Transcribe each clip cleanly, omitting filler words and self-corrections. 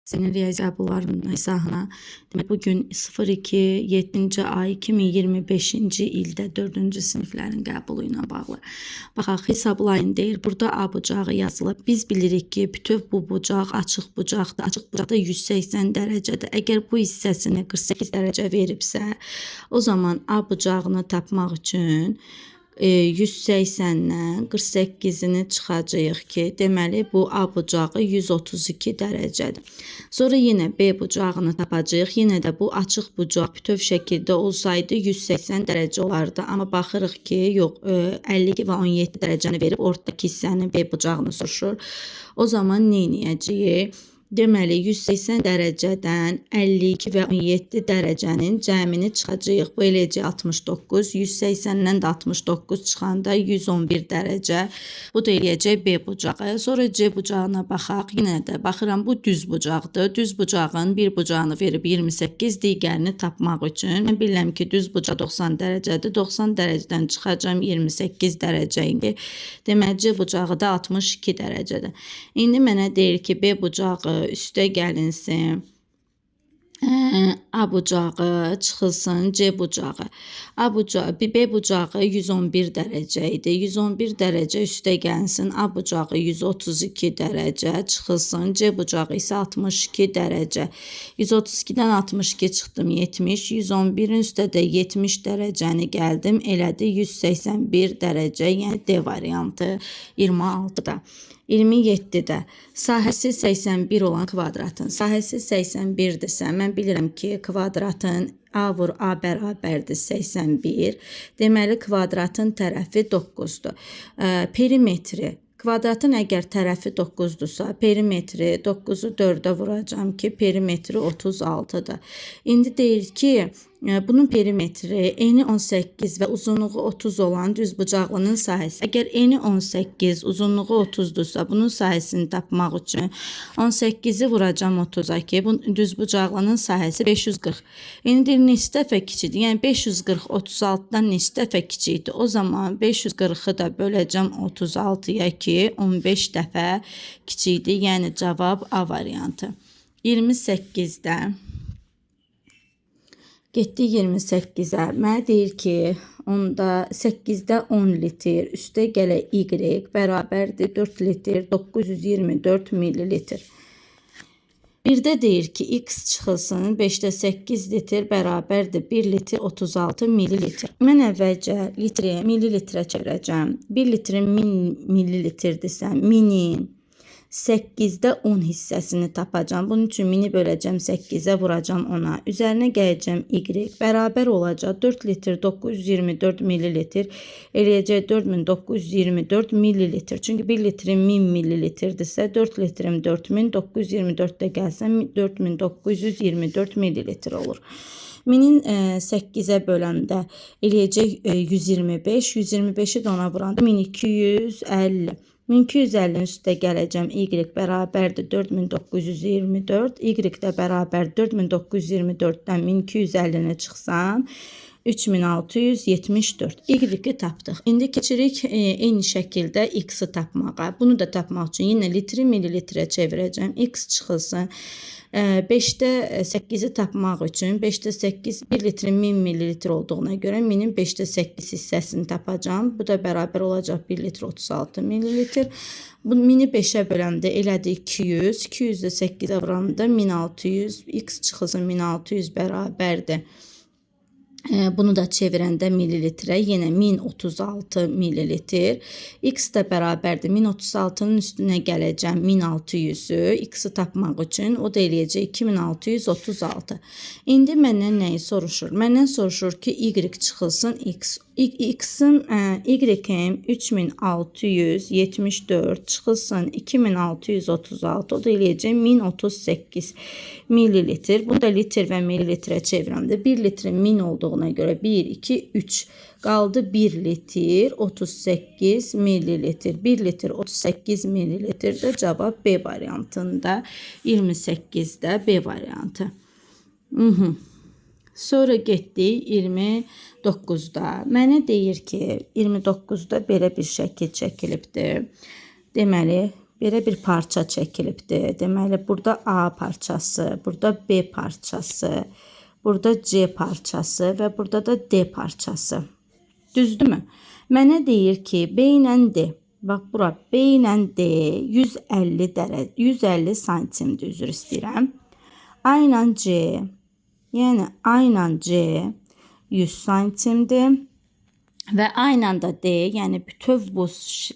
Senin riyazi qəbullarının izahına. Demək, bugün 02-7-ci ay 2025-ci ildə 4-cü siniflərin qəbulu ilə bağlı. Baxaq, hesablayın deyir. Burada A bucağı yazılıb. Biz bilirik ki, bütöv bu bucaq açıq bucaqdır. Açıq bucaqda 180 dərəcədir. Əgər bu hissəsini 48 dərəcə veribsə, o zaman A bucağını tapmaq üçün 180-dən 48-ini çıxacağıq ki, deməli bu A bucağı 132 dərəcədir. Sonra yenə B bucağını tapacağıq. Yenə də bu açıq bucaq bütöv şəkildə olsaydı 180 dərəcə olardı. Amma baxırıq ki, yox, 52 və 17 dərəcəni verib ortadakı hissənin B bucağını soruşur. O zaman nə edəcəyik? Deməli 180 dərəcədən 52 və 17 dərəcənin cəmini çıxacağıq. Bu eləcə 69. 180-dən də 69 çıxanda 111 dərəcə. Bu da eləyəcək B bucağı. Sonra C bucağına baxaq. Yenə də baxıram, bu düz bucaqdır. Düz bucağın bir bucağını verib 28, digərini tapmaq üçün. Mən bilirəm ki, düz bucaq 90 dərəcədir. 90 dərəcədən çıxacam 28 dərəcə indi. Deməli C bucağı da 62 dərəcədir. İndi mənə deyir ki, B bucağı üstə gəlinsin, A bucağı çıxılsın, C bucağı. B bucağı 111 dərəcə idi. 111 dərəcə üstə gəlsin, A bucağı 132 dərəcə çıxılsın, C bucağı isə 62 dərəcə. 132-dən 62 çıxdım, 70. 111-in üstə də 70 dərəcəni gəldim, elədi 181 dərəcə, yəni D variantı 26-da. 27-də sahəsi 81 olan kvadratın sahəsi 81-dirsə, mən bilirəm ki, kvadratın A vur A bərabərdir 81. Deməli, kvadratın tərəfi 9-dur. Perimetri. Kvadratın əgər tərəfi 9-dursa, perimetri 9-u 4-ə vuracam ki, perimetri 36-dır. İndi deyir ki, bunun perimetri eni 18 və uzunluğu 30 olan düz bucaqlının sahəsi. Əgər eni 18, uzunluğu 30-dursa, bunun sahəsini tapmaq üçün 18-i vuracam 30-a ki, bu düz bucaqlının sahəsi 540. İndi neçə dəfə kiçikdir? Yəni 540 36-dan neçə dəfə kiçikdir? O zaman 540-ı da böləcəm 36-ya ki, 15 dəfə kiçikdir. Yəni cavab A variantı. 28-də getdi 28-ə. Mənə deyir ki, onda 8-də 10 litr, üstə gələ Y bərabərdir 4 litr 924 millilitr. Birdə deyir ki, X çıxılsın, 5-də 8 litr bərabərdir 1 litr 36 millilitr. Mən əvvəlcə litri millilitrə çevirəcəm. 1 litrin 1000 millilitrdirsə, minin 8-də 10 hissəsini tapacam. Bunun üçün mini böləcəm 8-ə, vuracam 10-a. Üzərinə gələcəm Y. Bərabər olacaq 4 litr 924 millilitr. Eləyəcək 4924 millilitr. Çünki 1 litrin 1000 millilitrdirsə, 4 litrim 4000, 924-də gəlsəm 4924 millilitr olur. Minin 8-ə böləndə eləyəcək 125. 125-i də ona vuranda 1250. 1250-nin üstə gələcəm Y bərabərdir 4924. Y də bərabər 4924-dən 1250-ni çıxsam 3674. Y-i tapdıq. İndi keçirik eyni şəkildə X-i tapmağa. Bunu da tapmaq üçün yenə litri millilitrə çevirəcəm. X çıxılsın. 5-də 8-i tapmaq üçün 5-də 8 1 litrin 1000 millilitr olduğuna görə minin 5-də 8 hissəsini tapacam. Bu da bərabər olacaq 1 litr 36 millilitr. Bu mini 5-ə böləndə elədi 200. 200-də 8-ə vuranda 1600. X çıxılsın 1600 bərabərdir. Bunu da çevirəndə millilitrə yenə 1036 millilitr. X də bərabərdir. 1036-nın üstünə gələcəm 1600-ü. X-i tapmaq üçün o da eləyəcək 2636. İndi məndən nəyi soruşur? Məndən soruşur ki, Y çıxılsın X. X-in Y-im 3674 çıxılsın 2636. O da eləyəcək 1038 millilitr. Bu da litr və millilitrə çevirəndə 1 litrin 1000 olduğuna görə 1, 2, 3 qaldı 1 litr 38 millilitr. 1 litr 38 millilitr də cavab B variantında. 28-də B variantı. Sonra getdik 29-da. Mənə deyir ki, 29-da belə bir şəkil çəkilibdir. Deməli, belə bir parça çəkilibdir. Deməli, burada A parçası, burada B parçası, burada C parçası və burada da D parçası. Düzdürmü? Mənə deyir ki, B ilə D. Bax, bura B ilə D 150 dərəcə, 150 santimdir, üzr istəyirəm. A ilə C, yəni A ilə C 100 santimdir. Və A ilə də D, yəni bütöv bu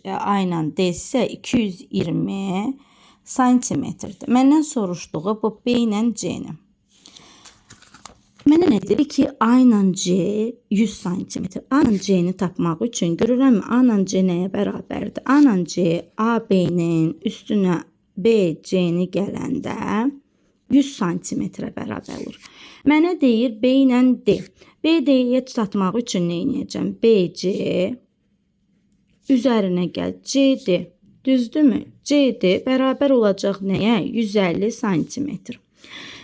A ilə D isə 220 santimetrdir. Məndən soruşduğu bu B ilə C-ni. Mənə nə dedi ki, A ilə C 100 santimetr. A ilə C-ni tapmaq üçün görürəm A ilə C nəyə bərabərdir? A ilə C AB-nin üstünə B C-ni gələndə 100 santimetrə bərabər olur. Mənə deyir B ilə D. B D-yə çatmaq üçün nə edəcəm? BC üzərinə gəl CD. Düzdürmü? CD bərabər olacaq nəyə? 150 santimetr.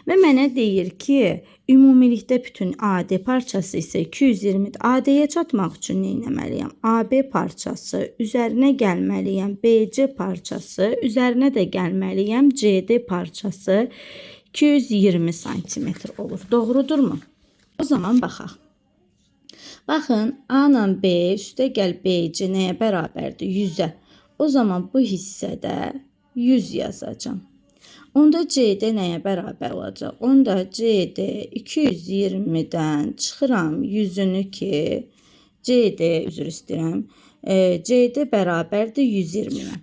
Və mənə deyir ki, ümumilikdə bütün AD parçası isə 220. AD-yə çatmaq üçün nə etməliyəm? AB parçası üzərinə gəlməliyəm. BC parçası üzərinə də gəlməliyəm. CD parçası 220 santimetr olur. Doğrudurmu? O zaman baxaq. Baxın, A ilə B üstə gəl BC nəyə bərabərdir? 100-ə. O zaman bu hissədə 100 yazacağım. Onda CD nəyə bərabər olacaq? Onda CD 220-dən çıxıram 100-ünü ki, CD üzr istəyirəm. CD bərabərdir 120-ə.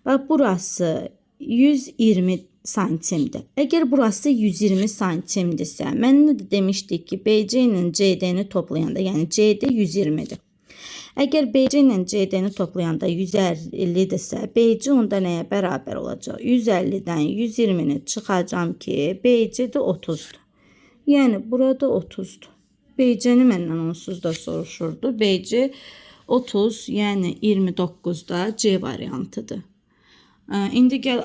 Bax, burası 120 santimdir. Əgər burası 120 santimdirsə, mənə də demişdik ki, BC ilə CD-ni toplayanda, yəni CD 120-dir. Əgər BC ilə CD-ni toplayanda 150-dirsə, BC onda nəyə bərabər olacaq? 150-dən 120-ni çıxacam ki, BC də 30-dur. Yəni, burada 30-dur. BC-ni məndən onsuz da soruşurdu. BC 30, yəni 29-da C variantıdır. İndi gəl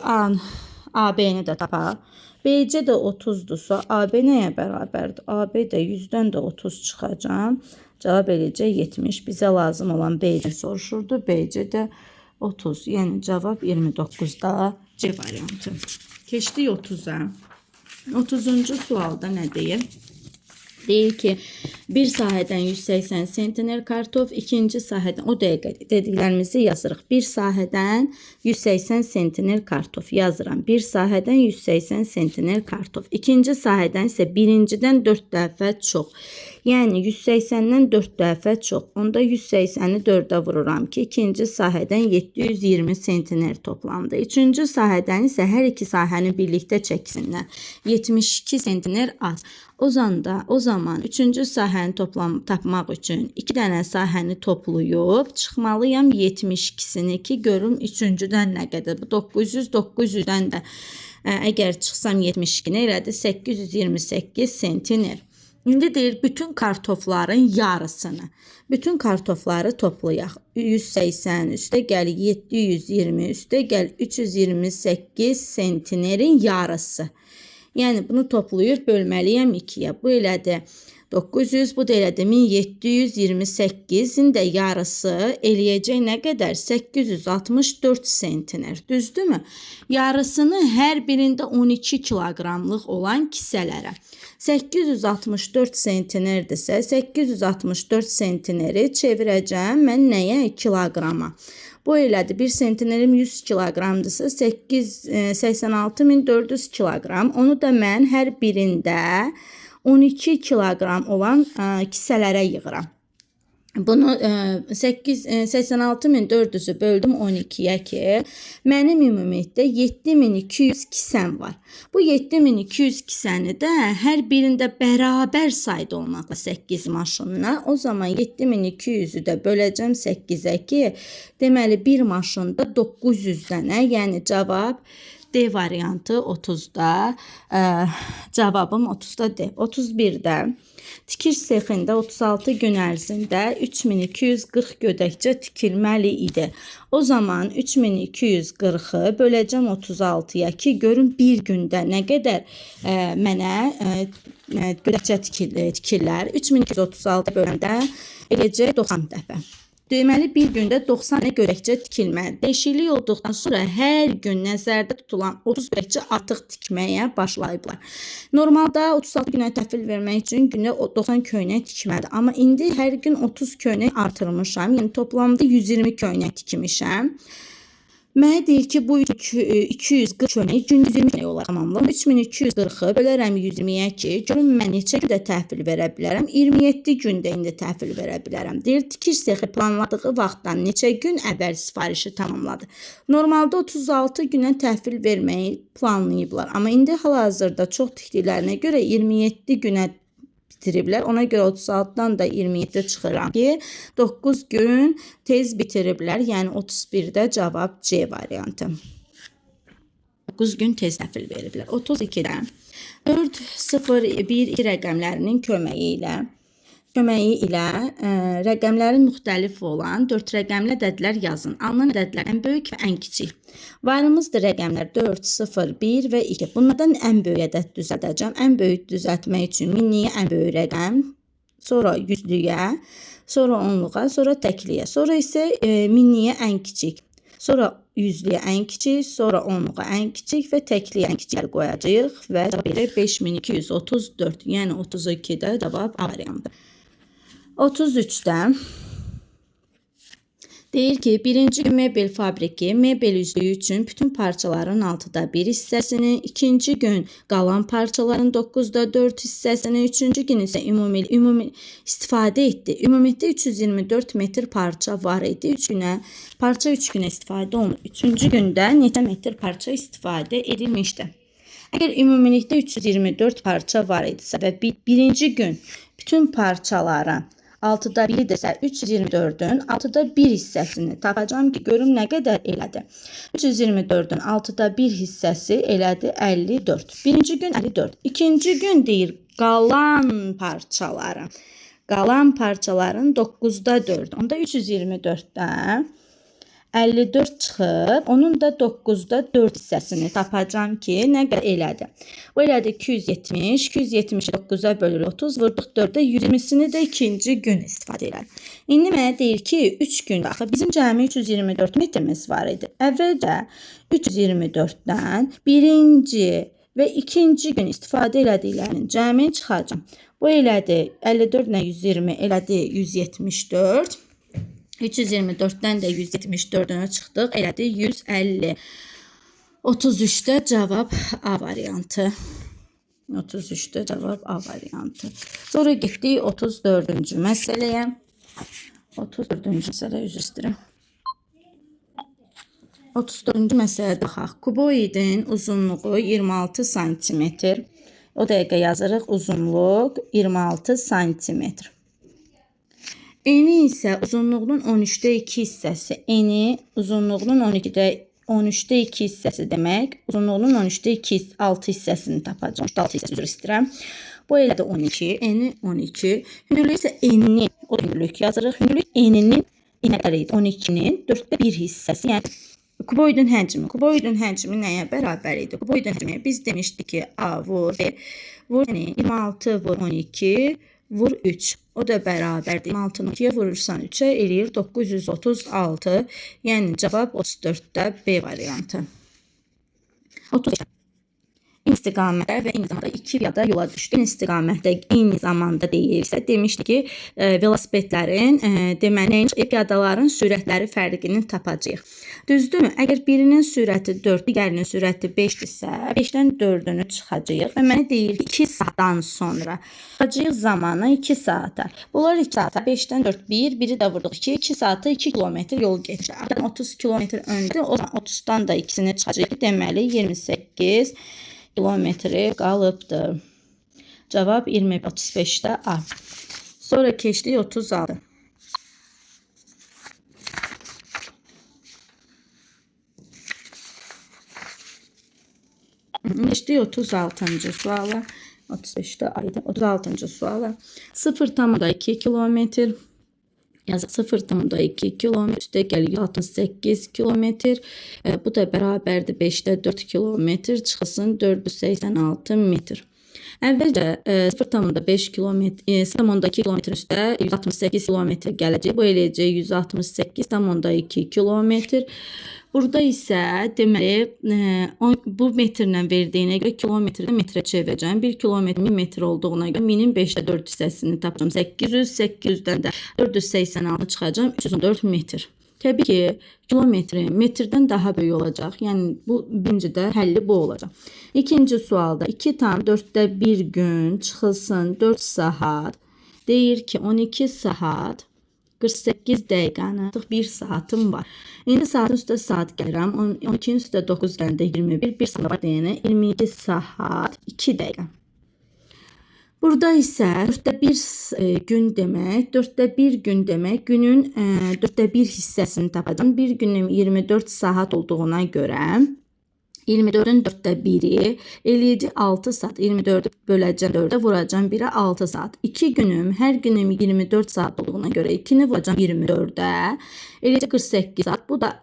AB-ni də tapaq. BC də 30-dursa, AB nəyə bərabərdir? AB də 100-dən də 30 çıxacam. Cavab eləcək 70. Bizə lazım olan BC soruşurdu. BC də 30. Yəni cavab 29-da C variantı. Keçdik 30-a. 30-cu sualda nə deyir? Deyir ki, bir sahədən 180 sentner kartof, ikinci sahədən, o dəqiqə dediklərimizi yazırıq. Bir sahədən 180 sentner kartof yazıram. Bir sahədən 180 sentner kartof. İkinci sahədən isə birincidən 4 dəfə çox. Yəni 180-dən 4 dəfə çox. Onda 180-i 4-ə vururam ki, ikinci sahədən 720 sentner toplandı. Üçüncü sahədən isə hər iki sahəni birlikdə çəksinlər. 72 sentner az. O zaman üçüncü sahəni tapmaq üçün 2 dənə sahəni toplayıb çıxmalıyam 72-sini ki, görüm üçüncüdən nə qədər. Bu 900, 900-dən də əgər çıxsam 72-ni elədi 828 sentner. İndi deyir, bütün kartofların yarısını. Bütün kartofları toplayaq. 180 üstə gəl 720 üstə gəl 328 sentnerin yarısı. Yəni bunu toplayır, bölməliyəm 2-yə. Bu elədi 900, bu da elədi 1728-in də yarısı eləyəcək nə qədər? 864 sentner. Düzdürmü? Yarısını hər birində 12 kiloqramlıq olan kisələrə. 864 sentnerdirsə, 864 sentneri çevirəcəm mən nəyə? Kiloqrama. Bu elədi 1 sentnerim 100 kiloqramdırsa 86.400 kiloqram. Onu da mən hər birində 12 kiloqram olan kisələrə yığıram. Bunu 86.400-ü böldüm 12-yə ki, mənim ümumilikdə 7200 kisəm var. Bu 7200 kisəni də hər birində bərabər sayda olmaqla 8 maşınla. O zaman 7200-ü də böləcəm 8-ə ki, deməli bir maşında 900 dənə, yəni cavab D variantı 30-da, cavabım 30-da D. 31-də tikiş sexində 36 gün ərzində 3240 gödəkçə tikilməli idi. O zaman 3240-ı böləcəm 36-ya ki, görün bir gündə nə qədər mənə gödəkçə tikirlər. 3236 böləndə eləcək 90 dəfə. Deməli, bir gündə 90 dənə görəkçə tikilməlidir. Dəyişiklik olduqdan sonra hər gün nəzərdə tutulan 30 görəkçə artıq tikməyə başlayıblar. Normalda 36 günə təhvil vermək üçün gündə 90 köynək tikməlidir. Amma indi hər gün 30 köynək artırmışam. Yəni toplamda 120 köynək tikmişəm. Mənə deyir ki, bu 240 köynək gün 120 köynək olaraq tamamlayım. 3240-ı bölərəm 120-yə ki, görün mən neçə gündə təhvil verə bilərəm? 27 gündə indi təhvil verə bilərəm. Deyir, tikiş sexi planladığı vaxtdan neçə gün əvvəl sifarişi tamamladı. Normalda 36 günə təhvil verməyi planlayıblar. Amma indi hal-hazırda çox tikdiklərinə görə 27 günə bitiriblər. Ona görə 36-dan da 27 çıxıram ki, 9 gün tez bitiriblər. Yəni 31-də cavab C variantı. 9 gün tez təhvil veriblər. 32-də 4, 0, 1, 2 rəqəmlərinin köməyi ilə rəqəmlərin müxtəlif olan 4 rəqəmli ədədlər yazın. Alınan ədədlər ən böyük və ən kiçik. Varımızdır rəqəmlər 4, 0, 1 və 2. Bunlardan ən böyük ədəd düzəldəcəm. Ən böyük düzəltmək üçün minliyə ən böyük rəqəm, sonra yüzlüyə, sonra onluğa, sonra təkliyə, sonra isə minliyə ən kiçik. Sonra yüzlüyə ən kiçik, sonra onluğa ən kiçik və təkliyə ən kiçikləri qoyacağıq və cavab verir 5234. Yəni 32-də cavab A variantı. 33-də deyir ki, birinci gün mebel fabriki mebel üzlüyü üçün bütün parçaların 6'da 1 hissəsini, ikinci gün qalan parçaların 9'da 4 hissəsini, üçüncü gün isə ümumi istifadə etdi. Ümumilikdə 324 metr parça var idi. 3 günə istifadə olunur. Üçüncü gündə neçə metr parça istifadə edilmişdi? Əgər ümumilikdə 324 parça var idisə və birinci gün bütün parçalara 6'da 1-dirsə 324'ün 6'da 1 hissəsini tapacağım ki, görüm nə qədər elədi. 324'ün 6'da 1 hissəsi elədi 54. Birinci gün 54. İkinci gün deyir qalan parçaların 9'da 4. Onda 324'dən 54 çıxıb, onun da 9'da 4 hissəsini tapacağım ki, nə qədər elədi. Bu elədi 270, 270'i 9'a bölür 30, vurduq 4'də 120'sini də ikinci gün istifadə edir. İndi mənə deyir ki, 3 gündə axı bizim cəmi 324 metrimiz var idi. Əvvəlcə 324'dən birinci və ikinci gün istifadə elədiklərinin cəmini çıxacağım. Bu elədi 54 ilə 120 elədi 174. 324'dən də 174'ünü çıxdıq. Elədi 150. 33'də cavab A variantı. 33'də cavab A variantı. Sonra getdik 34-cü məsələyə. 34-cü məsələ üzr istəyirəm. 34-cü məsələyə baxaq. Kuboidin uzunluğu 26 cm. O dəqiqə yazırıq. Uzunluq 26 cm. Eni isə uzunluğunun 13'də 2 hissəsi. Eni uzunluğunun 13'də 2 hissəsi demək. Uzunluğunun 13'də 6 hissəsini tapacağım. 6 hissəsi üzr istəyirəm. Bu elədi 12. Eni 12. Hündürlüyü isə enini, o hündürlük yazırıq. Hündürlük eninin nə qədər idi? 12'nin 4'də 1 hissəsi. Yəni kuboidin həcmi. Kuboidin həcmi nəyə bərabər idi? Kuboidin həcmi biz demişdik ki, A vur B. Vur 26 vur 12 vur 3. O da bərabərdir. 26'nı 2'yə vurursan 3'ə eləyir 936. Yəni cavab 34'də B variantı. 35. İstiqamətdə və eyni zamanda 2 piyada yola düşdü. İstiqamətdə eyni zamanda deyirsə, demişdik ki, velosipedlərin, deməli, piyadaların sürətləri fərqini tapacağıq. Düzdürmü? Əgər birinin sürəti 4, digərinin sürəti 5-dirsə, 5-dən 4'ünü çıxacağıq və mənə deyir ki, 2 saatdan sonra çıxacağıq zamanı 2 saata. Bunlar 2 saata, 5-dən 4, 1, biri də vurduq 2, 2 saata 2 kilometr yol geçir. Aradan 30 kilometr öndür, o zaman 30'dan da ikisini çıxacağıq. Deməli, 28 kilometri qalıbdır. Cavab 35'də A. Sonra keçdik 36. Keçdik 36-cı suala. 35'də A idi. 36-cı suala. 0,2 kilometr. Yazıq 0,2 kilometr. Üstə gəlir 68 kilometr. Bu da bərabərdir 5'də 4 kilometr. Çıxısın 486 metr. Əvvəlcə 0,5 kilometr, 0,2 kilometr üstə 168 kilometr gələcək. Bu eləyəcək 168,2 kilometr. Burada isə deməli bu metrlə verdiyinə görə kilometrdə metrə çevirəcəm. 1 kilometr 1000 metr olduğuna görə 1000-in 5də 4 hissəsini tapacağım. 800, 800-dən də 486 çıxacağım. 314 metr. Təbii ki, kilometri metrdən daha böyük olacaq. Yəni bu birincidə həlli bu olacaq. İkinci sualda 2 tam 4də 1 gün çıxılsın 4 saat. Deyir ki 12 saat 48 dəqiqəni artıq 1 saatım var. İndi saatın üstə saat gəlirəm. 12-nin üstə 9 gəndə 21, 1 saat var deyənə 22 saat 2 dəqiqə. Burada isə 4də 1 gün demək, 4də 1 gün demək, günün 4də 1 hissəsini tapacağım. Bir günün 24 saat olduğuna görə 24-ün 4də 1-i eləyəcək 6 saat. 24-ü böləcəm 4-ə, vuracam 1-ə 6 saat. 2 günüm, hər günüm 24 saat olduğuna görə 2-ni vuracam 24-ə, eləyəcək 48 saat. Bu da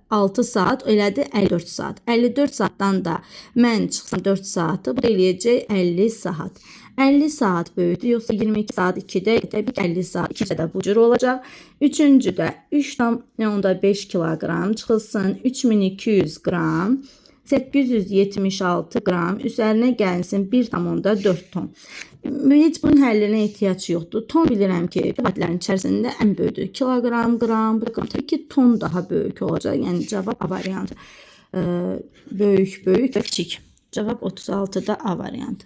6 saat, elədi 54 saat. 54 saatdan da mən çıxsam 4 saatı, bu da eləyəcək 50 saat. 50 saat böyükdür, yoxsa 22 saat 2-də, təbii ki 50 saat 2-də də bu cür olacaq. Üçüncüdə 3,5 kiloqram çıxılsın 3200 qram. 876 qram, üzərinə gəlsin 1,4 ton. Heç bunun həllinə ehtiyac yoxdur. Ton bilirəm ki, cavabların içərisində ən böyükdür. Kiloqram, qram, qram. Təbii ki, ton daha böyük olacaq. Yəni cavab A variantı. Böyük, böyük və kiçik. Cavab 36-da A variantı.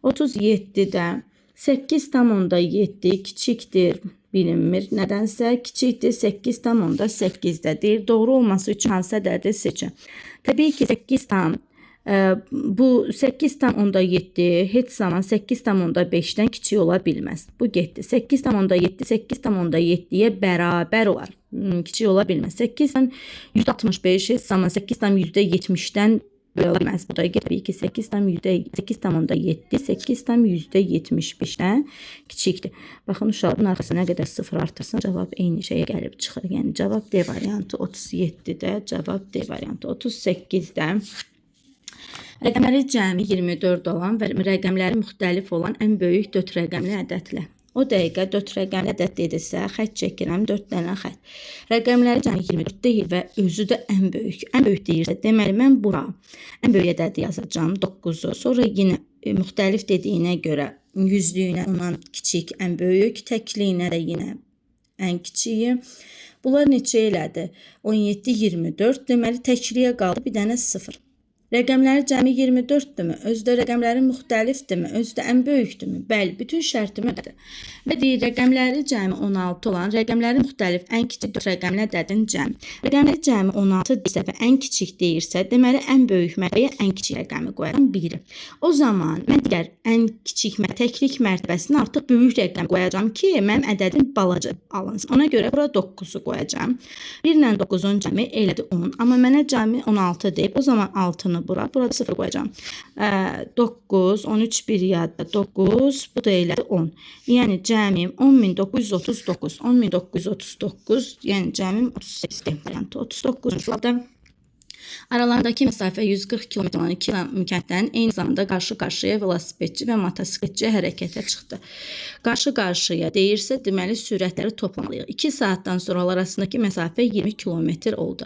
37-də 8,7 kiçikdir bilinmir. Nədənsə kiçikdir 8,8-dədir. Doğru olması üçün hansı ədədi seçin. Təbii ki bu 8,7 heç zaman 8,5-dən kiçik ola bilməz. Bu getdi. 8,7 8,7-yə bərabər olar. Kiçik ola bilməz. 8,65 heç zaman 8,70-dən belə ola bilməz. Bu da təbii ki 8,7 8,75-dən kiçikdir. Baxın uşağın arxasına nə qədər sıfır artırsan cavab eyni şeyə gəlib çıxır. Yəni cavab D variantı 37-də, cavab D variantı 38-də. Rəqəmləri cəmi 24 olan və rəqəmləri müxtəlif olan ən böyük 4 rəqəmli ədədlə. O dəqiqə 4 rəqəmli ədəd dedirsə, xətt çəkirəm 4 dənə xətt. Rəqəmləri cəmi 24 deyil və özü də ən böyük. Ən böyük deyirsə, deməli mən bura ən böyük ədədi yazacağım 9-u. Sonra yenə müxtəlif dediyinə görə yüzlüyünə ondan kiçik ən böyük, təkliyinə də yenə ən kiçiyi. Bunlar neçə elədi? 17, 24. Deməli təkliyə qaldı bir dənə 0. Rəqəmləri cəmi 24-dürmü? Özü də rəqəmləri müxtəlifdirmi? Özü də ən böyükdürmü? Bəli, bütün şərtim elədi. Və deyir, rəqəmləri cəmi 16 olan, rəqəmləri müxtəlif ən kiçik 4 rəqəmli ədədin cəmi. Rəqəmləri cəmi 16 deyirsə və ən kiçik deyirsə, deməli ən böyük mərtəbəyə ən kiçik rəqəmi qoyaram 1-i. O zaman mən digər ən kiçik təklik mərtəbəsinə artıq böyük rəqəm qoyacağam ki, mənim ədədim balaca alınsın. Ona görə bura 9-u qoyacağam. 1 ilə 9-un cəmi elədi 10. Amma mənə cəmi 16 deyib, o zaman 6-nı burada 0 qoyacağım. 9, 13 bir yadda 9, bu da elədi 10. Yəni cəmim 10.939. 10.939, yəni cəmim 38 variantı. 39-cu sualda aralarındakı məsafə 140 km olan iki kəndlərin eyni zamanda qarşı-qarşıya velosipedçi və motosikletçi hərəkətə çıxdı. Qarşı-qarşıya deyirsə, deməli sürətləri toplamalıyıq. 2 saatdan sonra arasındakı məsafə 20 km oldu.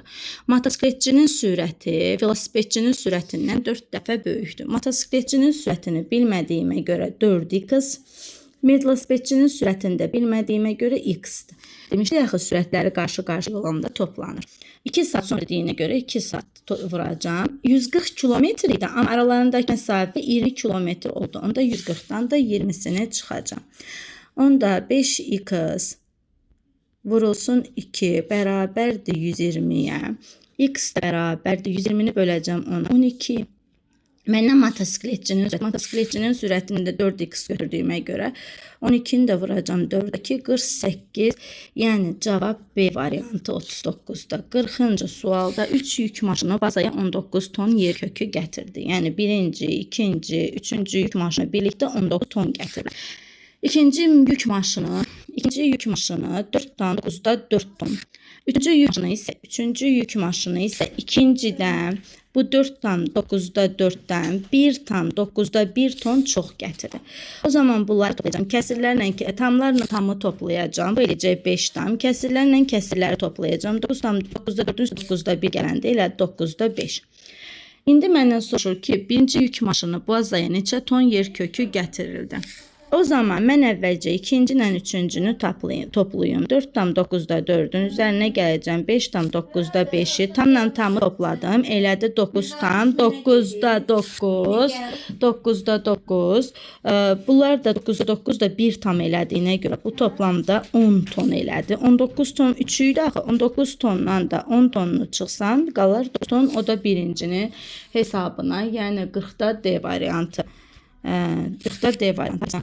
Motosikletçinin sürəti velosipedçinin sürətindən 4 dəfə böyükdür. Motosikletçinin sürətini bilmədiyimə görə 4x, velosipedçinin sürətini də bilmədiyimə görə x-dir. Demişdik axı sürətləri qarşı-qarşıya olanda toplanır. 2 saat sonra dediyinə görə 2 saat vuracağım. 140 kilometr idi, amma aralarındakı məsafə 20 kilometr oldu. Onda 140-dan da 20-sini çıxacağım. Onda 5x vurulsun 2 bərabərdir 120-yə. X bərabərdir 120-ni böləcəm ona 12. Məndən motosikletçinin sürətini də 4x götürdüyümə görə 12-ni də vuracam 4-2, 48, yəni cavab B variantı 39-da. 40-cı sualda 3 yük maşını bazaya 19 ton yer kökü gətirdi. Yəni birinci, ikinci, üçüncü yük maşını birlikdə 19 ton gətirir. İkinci yük maşını 4,9-da 4 ton. Üçüncü yük maşını isə ikincidən bu 4,9'da 4-dən 1,9'da 1 ton çox gətirir. O zaman bunları toplayacağım. Kəsirlərlə, tamlarla tamı toplayacağım. Bu eləcək 5 tam. Kəsirlərlə kəsirləri toplayacağım. 9,9'da 4'ün 9'da 1 gələndə elə 9'da 5. İndi məndən soruşur ki, birinci yük maşını bazaya neçə ton yer kökü gətirildi? O zaman mən əvvəlcə ikinci ilə üçüncünü toplayım. 4,9'da 4'ün üzərinə gələcəm. 5,9'da 5'i tamla tamı topladım. Elədi 9,9'da 9. 9'da 9. Bunlar da 9'da 9'da 1 tam elədiyinə görə bu toplamda 10 ton elədi. 19 ton 3'ü idi axı. 19 tondan da 10 tonunu çıxsam qalar 9 ton. O da birincinin hesabına. Yəni 40'da D variantı. 40'da D variantı.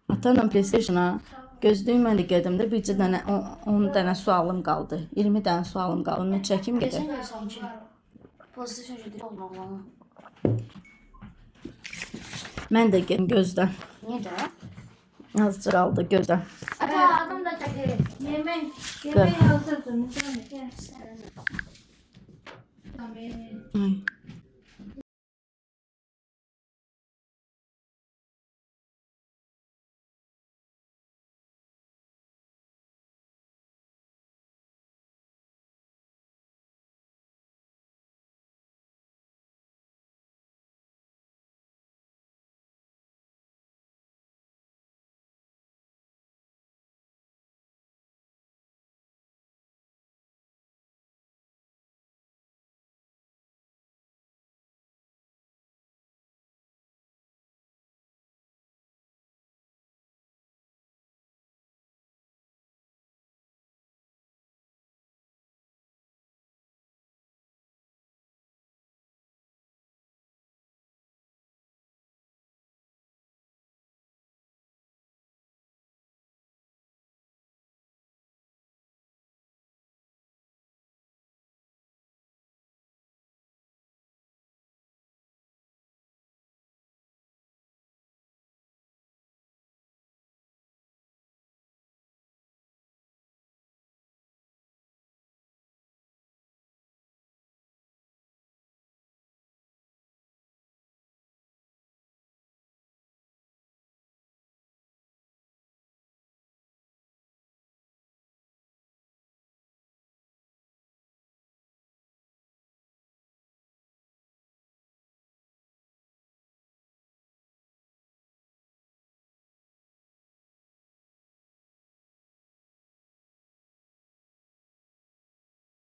Atanla PlayStation-a gözlüyüm mən də qədimdə bircə dənə 10 dənə sualım qaldı. 20 dənə sualım qaldı. Onu çəkim gedir. Mən də gedim gözdən. Niye de? Azca qaldı gözdən. Ata adam da çekiyor. Yemek hazır. Ay.